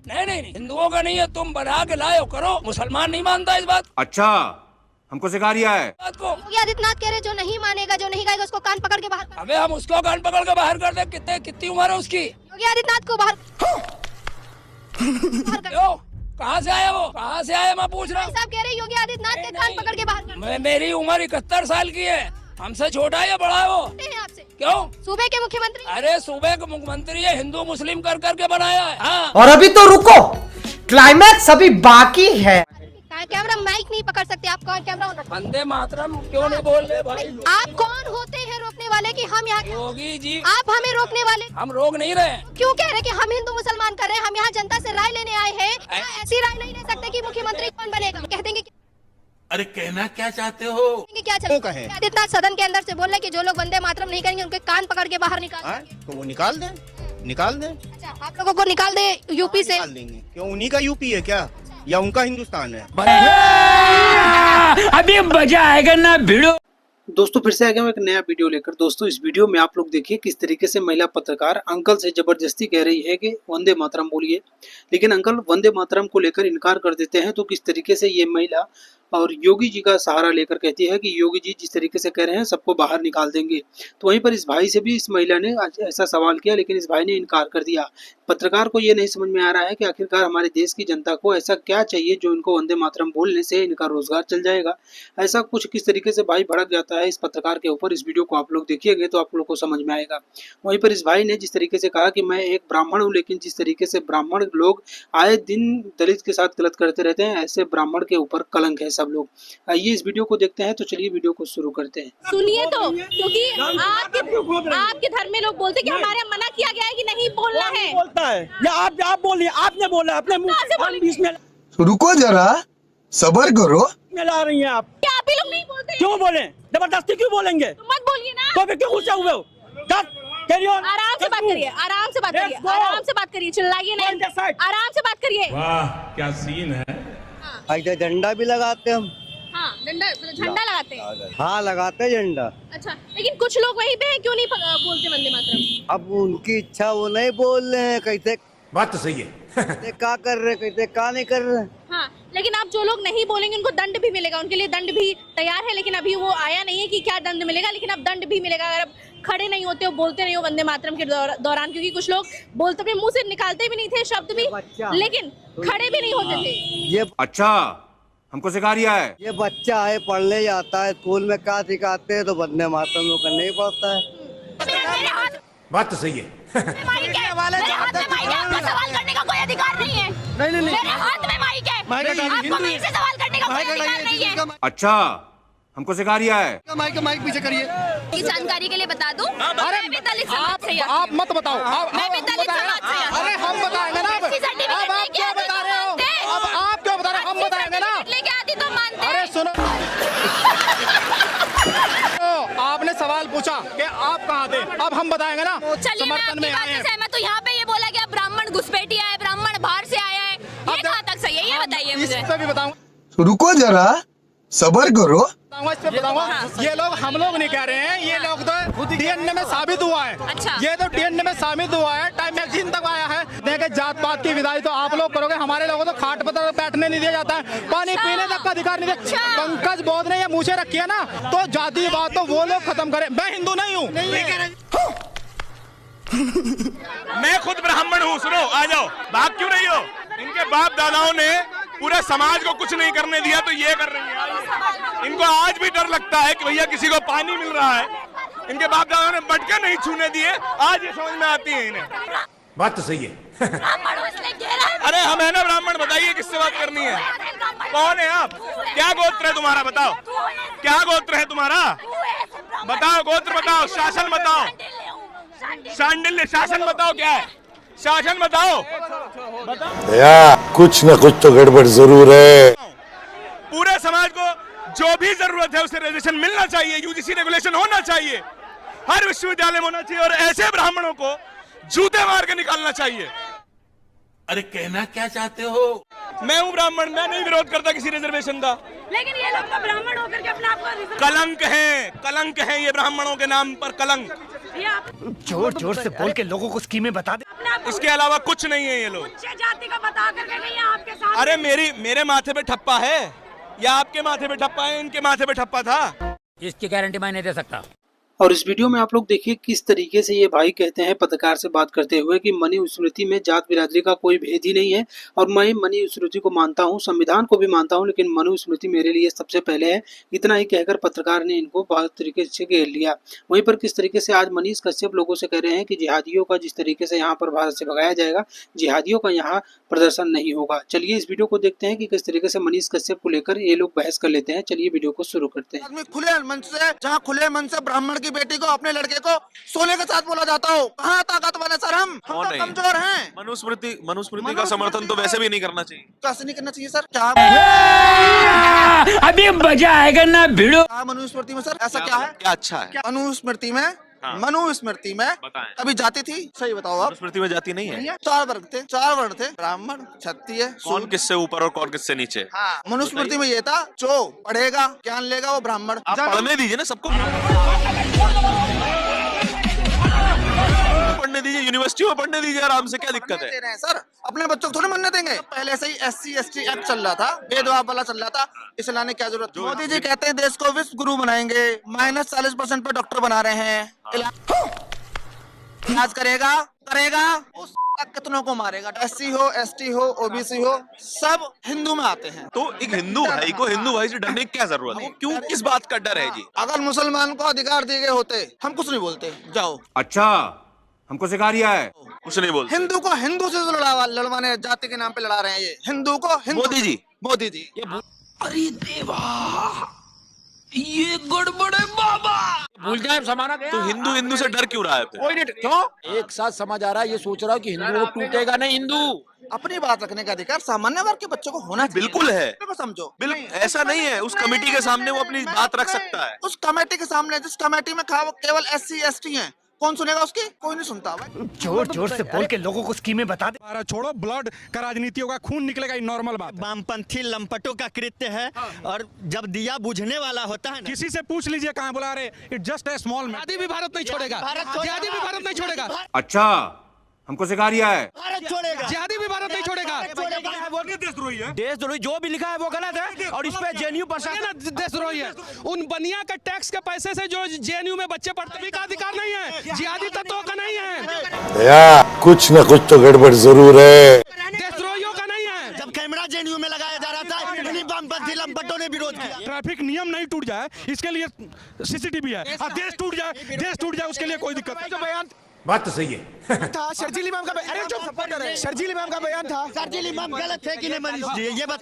नहीं नहीं नहीं, हिंदुओं का नहीं है, तुम बना के लाए हो, करो। मुसलमान नहीं मानता इस बात। अच्छा, हमको सिखा रिया है बात को। योगी आदित्यनाथ कह रहे जो नहीं मानेगा, जो नहीं गाएगा उसको कान पकड़ के बाहर कर। अबे हम उसको कान पकड़ के बाहर कर दे। कितनी उम्र है उसकी? योगी आदित्यनाथ को बाहर क्यों? कहाँ से आया वो? कहाँ से आया मैं पूछ रहा हूँ। साहब कह रहे योगी आदित्यनाथ के कान पकड़ के बाहर कर। मेरी उम्र 71 साल की है, हमसे छोटा है या बड़ा है वो? आपसे क्यों? सूबे के मुख्यमंत्री। अरे सूबे के मुख्यमंत्री है, हिंदू मुस्लिम कर करके बनाया है। हाँ। और अभी तो रुको, क्लाइमैक्स अभी बाकी है। कैमरा माइक नहीं पकड़ सकते आप, कौन कैमरा? वंदे मातरम क्यों नहीं बोल रहे भाई? आप कौन होते हैं रोकने वाले कि हम यहाँ? योगी जी, आप हमें रोकने वाले? हम रोक नहीं रहे। क्यों कह रहे कि हम हिंदू मुसलमान कर रहे हैं? हम यहाँ जनता से राय लेने आए हैं। ऐसी राय नहीं ले सकते कि मुख्यमंत्री कौन बनेगा। कह देंगे अरे कहना क्या चाहते हो? क्या चल आदित्यनाथ सदन के अंदर से बोल रहे कि जो लोग वंदे मातरम नहीं करेंगे उनके कान पकड़ के बाहर निकाल। तो वो निकाल दें। अच्छा, आप लोगों को निकाल दे यूपी से? निकाल देंगे। क्यों, उन्हीं का यूपी है क्या या उनका हिंदुस्तान है? अभी मजा आएगा ना भिड़ो। दोस्तों फिर से आ गया मैं एक नया वीडियो लेकर। दोस्तों इस वीडियो में आप लोग देखिए किस तरीके से महिला पत्रकार अंकल से जबरदस्ती कह रही है कि वंदे मातरम बोलिए, लेकिन अंकल वंदे मातरम को लेकर इनकार कर देते हैं। तो किस तरीके से ये महिला और योगी जी का सहारा लेकर कहती है कि योगी जी जिस तरीके से कह रहे हैं सबको बाहर निकाल देंगे। तो वहीं पर इस भाई से भी इस महिला ने आज ऐसा सवाल किया, लेकिन इस भाई ने इनकार कर दिया। पत्रकार को ये नहीं समझ में आ रहा है कि आखिरकार हमारे देश की जनता को ऐसा क्या चाहिए जो इनको वंदे मातरम बोलने से इनका रोजगार चल जाएगा। ऐसा कुछ किस तरीके से भाई भड़क जाता है इस पत्रकार के ऊपर। इस वीडियो को आप लोग देखिएगा तो आप लोग को समझ में आएगा। वहीं पर इस भाई ने जिस तरीके से कहा कि मैं एक ब्राह्मण हूँ, लेकिन जिस तरीके से ब्राह्मण लोग आए दिन दलित के साथ गलत करते रहते हैं, ऐसे ब्राह्मण के ऊपर कलंक है सब लोग। आइए इस वीडियो को देखते हैं। तो चलिए वीडियो को शुरू करते हैं। सुनिए तो, क्योंकि आपके धर्म में लोग बोलते हैं कि हमारे मना किया गया है कि नहीं बोलना है। बोलता है या आप बोलिए, आपने बोला अपने मुंह से। रुको जरा, सबर करो। ला रही हैं आप ही लोग नहीं बोलते। क्यों बोले? जबरदस्ती क्यों बोलेंगे? तो मत बोलिए ना। तो फिर क्यों गुस्सा हुए हो? आराम से बात करिए, आराम से बात करिए, आराम से बात करिए, चिल्लाइए नहीं, आराम से बात करिए। वाह क्या सीन है। ऐसे झंडा भी लगाते हम। हाँ, झंडा लगाते हैं। हाँ लगाते झंडा। अच्छा, लेकिन कुछ लोग वहीं पे हैं, क्यों नहीं बोलते वंदे मातरम? अब उनकी इच्छा, वो नहीं बोल रहे हैं। कैसे बात तो सही है। क्या कर रहे, कैसे क्या नहीं कर रहे। हाँ, लेकिन आप जो लोग नहीं बोलेंगे उनको दंड भी मिलेगा, उनके लिए दंड भी तैयार है। लेकिन अभी वो आया नहीं है कि क्या दंड मिलेगा, लेकिन अब दंड भी मिलेगा अगर आप खड़े नहीं होते हो, बोलते नहीं हो वंदे मातरम के दौरान। क्योंकि कुछ लोग बोलते अपने मुंह से निकालते भी नहीं थे शब्द भी, लेकिन खड़े भी नहीं होते थे। ये अच्छा, हमको सिखा रिया है। ये बच्चा है, पढ़ने जाता है, स्कूल में क्या सिखाते हैं तो वंदे मातरम लोग नहीं पढ़ता है। बात तो सही है। सवाल करने का कोई अधिकार नहीं है। नहीं मेरे हाथ में माइक है, आपको मेरे से सवाल करने का कोई अधिकार नहीं है। अच्छा, हमको सिखा रिया है। माइक पीछे करिए। इस जानकारी के लिए बता दूं, मैं भी दलित समाज से आप मत बताओ। मैं भी दलित समाज से। अरे हम बताएंगे ना। अब आप क्या बता रहे हो? अब आप क्या बता रहे हो? हम बताएंगे ना। लेके आती तो मानते। अरे सुनो, आपने सवाल पूछा कि आप कहाँ थे, अब हम बताएंगे ना। चलिए, मैं आपकी बात से सहमत हूँ। यहाँ पे ये बोला गया ब्राह्मण घुसपैठिया है, ब्राह्मण बाहर से आया है, ये कहाँ तक सही है? ये बताइए मुझे। इस पे भी बताऊँ। रुको जरा, सबर करो। इस पे बताऊंगा। ये लोग हम लोग नहीं कह रहे हैं, ये लोग तो डीएनए में साबित हुआ है। अच्छा। ये तो डीएनए में साबित हुआ है, टाइम मैगजीन तक आया है। देखे जात पात की विदाई तो आप लोग करोगे, हमारे लोगों तो खाट पर बैठने नहीं दिया जाता है, पानी पीने तक का अधिकार नहीं दिया। पंकज बोध ने ये मुँह से रखी है ना, तो जाति बात तो वो लोग खत्म करें। मैं हिंदू नहीं हूँ। मैं खुद ब्राह्मण हूँ। सुनो, आ जाओ, भाग क्यों नहीं हो? इनके बाप दादाओं ने पूरे समाज को कुछ नहीं करने दिया, तो ये कर रही है। इनको आज भी डर लगता है कि भैया किसी को पानी मिल रहा है। इनके बाप दादाओं ने मटके नहीं छूने दिए, आज ये समझ में आती है इन्हें। बात तो सही है। अरे हम है ना ब्राह्मण, बताइए किससे बात करनी है? कौन है आप? क्या गोत्र है तुम्हारा? बताओ, क्या गोत्र है तुम्हारा? बताओ, गोत्र बताओ, शासन बताओ, शांडिल्य शासन बताओ, क्या है शासन बताओ। या कुछ न कुछ तो गड़बड़ जरूर है। पूरे समाज को जो भी जरूरत है उसे रिजर्वेशन मिलना चाहिए, यूजीसी रेगुलेशन होना चाहिए, हर विश्वविद्यालय में होना चाहिए, और ऐसे ब्राह्मणों को जूते मार के निकालना चाहिए। अरे कहना क्या चाहते हो? मैं हूँ ब्राह्मण, मैं नहीं विरोध करता किसी रिजर्वेशन का, लेकिन ये लोग तो ब्राह्मण होकर के अपने आप को कलंक है ये ब्राह्मणों के नाम पर कलंक। जोर जोर से बोल के लोगों को स्कीमें बता दे। इसके अलावा कुछ नहीं है ये लोग। जाति का बता करके नहीं है आपके साथ। अरे मेरे माथे पे ठप्पा है या आपके माथे पे ठप्पा है? इनके माथे पे ठप्पा था। इसकी गारंटी मैं नहीं दे सकता। और इस वीडियो में आप लोग देखिए किस तरीके से ये भाई कहते हैं पत्रकार से बात करते हुए कि मनुस्मृति में जात बिरादरी का कोई भेद ही नहीं है और मैं मनुस्मृति को मानता हूँ, संविधान को भी मानता हूँ, लेकिन मनुस्मृति मेरे लिए सबसे पहले है। इतना ही कहकर पत्रकार ने इनको बहुत तरीके से घेर लिया। वहीं पर किस तरीके से आज मनीष कश्यप लोगों से कह रहे हैं कि जिहादियों का जिस तरीके से यहाँ पर भारत से भगाया जाएगा, जिहादियों का यहाँ प्रदर्शन नहीं होगा। चलिए इस वीडियो को देखते हैं कि किस तरीके से मनीष कश्यप को लेकर ये लोग बहस कर लेते हैं। चलिए वीडियो को शुरू करते हैं। खुले मन से, जहाँ खुले मन से ब्राह्मण की बेटी को, अपने लड़के को सोने के साथ बोला जाता हो, कहाँ ताकतवर है सर? हम तो कमजोर हैं। मनुस्मृति का समर्थन तो वैसे भी नहीं करना चाहिए। कैसे नहीं करना चाहिए सर? क्या अभी मजा आएगा ना भिड़ो। मनुस्मृति में सर ऐसा क्या है? क्या अच्छा है? मनुस्मृति में मनुस्मृति में कभी जाति थी? सही बताओ आप। मनुस्मृति में जाति नहीं है। 4 वर्ग थे, 4 वर्ण थे, ब्राह्मण, क्षत्रिय। कौन किससे ऊपर और कौन किससे नीचे? हाँ, मनुस्मृति में ये था, जो पढ़ेगा ज्ञान लेगा वो ब्राह्मण। आप पढ़ने दीजिए ना सबको, पढ़ने दीजिए, यूनिवर्सिटी में पढ़ने दीजिए आराम से, क्या दिक्कत है? सर अपने बच्चों को थोड़ी मानने देंगे? पहले से ही SC ST एक्ट चल रहा था, भेदभाव वाला चल रहा था, इसे लाने की क्या जरूरत? मोदी जी कहते हैं देश को विश्व गुरु बनाएंगे, -40% पे डॉक्टर बना रहे हैं। इलाज करेगा उस कितनों को मारेगा? SC हो, ST हो, OBC हो, सब हिंदू में आते हैं। तो एक हिंदू भाई को हिंदू भाई से डरने की क्या जरूरत है? क्यों, किस बात का डर है जी? अगर मुसलमान को अधिकार दिए गए होते, हम कुछ नहीं बोलते। जाओ। अच्छा, हमको सिखा रिया है? कुछ नहीं बोलते। हिंदू को हिंदू से लड़वाने, जाति के नाम पे लड़ा रहे हैं ये। हिंदू को हिंदू। मोदी जी अरे देवा, ये गड़बड़ है बाबा। भूल जाए समाना गया। तो हिंदू से डर क्यों रहा है? कोई नहीं, क्यों? एक साथ समझ आ रहा है, ये सोच रहा हूँ कि हिंदू टूटेगा नहीं। हिंदू अपनी बात रखने का अधिकार सामान्य वर्ग के बच्चों को होना चाहिए। बिल्कुल है, समझो। बिल्कुल ऐसा नहीं है। उस कमेटी के सामने वो अपनी बात रख सकता है। उस कमेटी के सामने, जिस कमेटी में केवल SC ST हैं, कौन सुनेगा उसकी? कोई नहीं सुनता भाई। जोर जोर से बोल के लोगों को स्कीमें बता दे। छोड़ो, ब्लड का राजनीतियों का खून निकलेगा, नॉर्मल बात। वामपंथी लंपटों का कृत्य है। और जब दिया बुझने वाला होता है ना, किसी से पूछ लीजिए कहाँ बुला रहे। It just a small man. जिहादी भी भारत नहीं छोड़ेगा। जिहादी भी भारत नहीं छोड़ेगा। अच्छा, हमको सिखा रिया है? भारत छोड़ेगा। जिहादी भी भारत नहीं छोड़ेगा। देशद्रोही है। देशद्रोही जो भी लिखा है वो गलत है। और इस पे JNU प्रशासन देशद्रोही है। उन बनिया के टैक्स के पैसे से जो JNU में बच्चे पढ़ते का अधिकार नहीं है, जिहादी तत्वों का नहीं है। यार कुछ न कुछ तो गड़बड़ जरूर है। देशद्रोहियों का नहीं है। जब कैमरा JNU में लगाया जा रहा था, इन्हीं वामपंथी लंपटों ने विरोध किया। ट्रैफिक नियम नहीं टूट जाए इसके लिए CCTV है। देश टूट जाए उसके लिए कोई दिक्कत नहीं। बयान बात तो सही है। था शर्जील इमाम का, अरे जो शर्जील इमाम का बयान था, शर्जील इमाम गलत है कि नहीं? मनीष जी ये बात